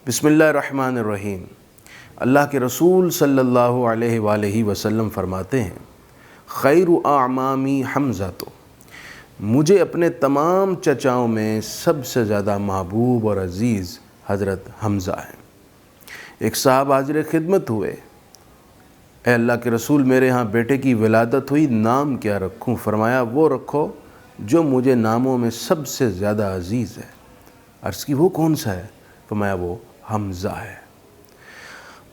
بسم اللہ الرحمن الرحیم۔ اللہ کے رسول صلی اللہ علیہ وآلہ وسلم فرماتے ہیں، خیر اعمامی حمزہ، تو مجھے اپنے تمام چچاؤں میں سب سے زیادہ محبوب اور عزیز حضرت حمزہ ہیں۔ ایک صاحب حاضر خدمت ہوئے، اے اللہ کے رسول، میرے ہاں بیٹے کی ولادت ہوئی، نام کیا رکھوں؟ فرمایا وہ رکھو جو مجھے ناموں میں سب سے زیادہ عزیز ہے۔ عرض کی وہ کون سا ہے؟ فرمایا وہ حمزہ ہے۔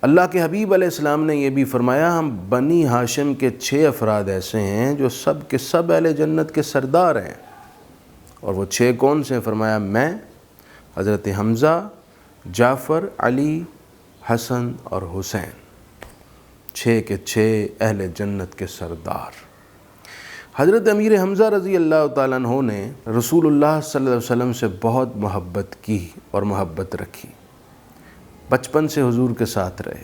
اللہ کے حبیب علیہ السلام نے یہ بھی فرمایا، ہم بنی ہاشم کے 6 افراد ایسے ہیں جو سب کے سب اہل جنت کے سردار ہیں۔ اور وہ 6 کون سے ہیں؟ فرمایا میں، حضرت حمزہ، جعفر، علی، حسن اور حسین، 6 کے 6 اہل جنت کے سردار۔ حضرت امیر حمزہ رضی اللہ تعالیٰ عنہ نے رسول اللہ صلی اللہ علیہ وسلم سے بہت محبت کی اور محبت رکھی۔ بچپن سے حضور کے ساتھ رہے،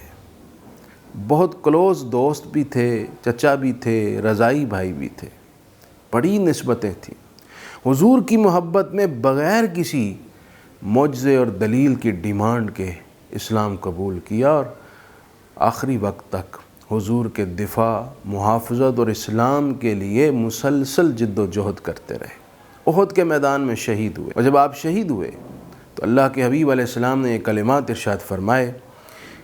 بہت کلوز دوست بھی تھے، چچا بھی تھے، رضائی بھائی بھی تھے، بڑی نسبتیں تھیں۔ حضور کی محبت میں بغیر کسی معجزے اور دلیل کی ڈیمانڈ کے اسلام قبول کیا اور آخری وقت تک حضور کے دفاع، محافظت اور اسلام کے لیے مسلسل جد و جہد کرتے رہے۔ احد کے میدان میں شہید ہوئے، اور جب آپ شہید ہوئے تو اللہ کے حبیب علیہ السلام نے یہ کلمات ارشاد فرمائے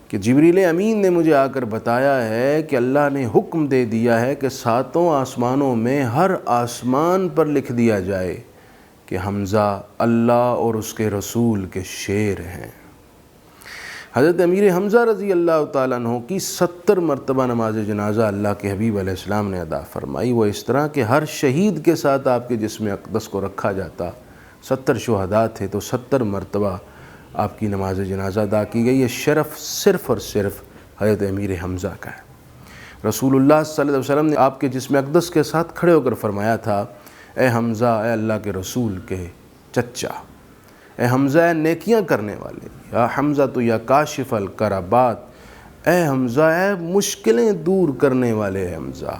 کہ جبریل امین نے مجھے آ کر بتایا ہے کہ اللہ نے حکم دے دیا ہے کہ 7 آسمانوں میں ہر آسمان پر لکھ دیا جائے کہ حمزہ اللہ اور اس کے رسول کے شیر ہیں۔ حضرت امیر حمزہ رضی اللہ تعالیٰ عنہ کی 70 مرتبہ نماز جنازہ اللہ کے حبیب علیہ السلام نے ادا فرمائی۔ وہ اس طرح کہ ہر شہید کے ساتھ آپ کے جسم اقدس کو رکھا جاتا۔ 70 شہداء تھے تو 70 مرتبہ آپ کی نماز جنازہ ادا کی گئی۔ یہ شرف صرف اور صرف حضرت امیر حمزہ کا ہے۔ رسول اللہ صلی اللہ علیہ وسلم نے آپ کے جسم اقدس کے ساتھ کھڑے ہو کر فرمایا تھا، اے حمزہ، اے اللہ کے رسول کے چچا، اے حمزہ اے نیکیاں کرنے والے، یا حمزہ تو یا کاشف الکربات، اے حمزہ اے مشکلیں دور کرنے والے حمزہ،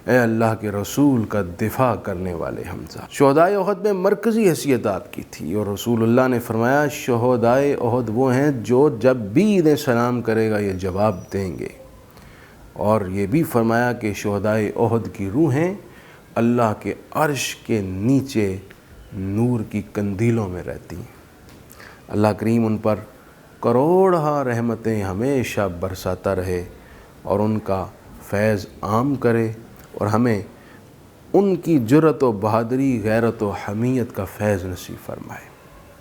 اے اللہ کے رسول کا دفاع کرنے والے حمزہ۔ شہدائے احد میں مرکزی حیثیت آپ کی تھی، اور رسول اللہ نے فرمایا شہدائے احد وہ ہیں جو جب بھی انہیں سلام کرے گا یہ جواب دیں گے۔ اور یہ بھی فرمایا کہ شہدائے احد کی روحیں اللہ کے عرش کے نیچے نور کی قندیلوں میں رہتی ہیں۔ اللہ کریم ان پر کروڑہا رحمتیں ہمیشہ برساتا رہے اور ان کا فیض عام کرے، اور ہمیں ان کی جرأت و بہادری، غیرت و حمیت کا فیض نصیب فرمائے۔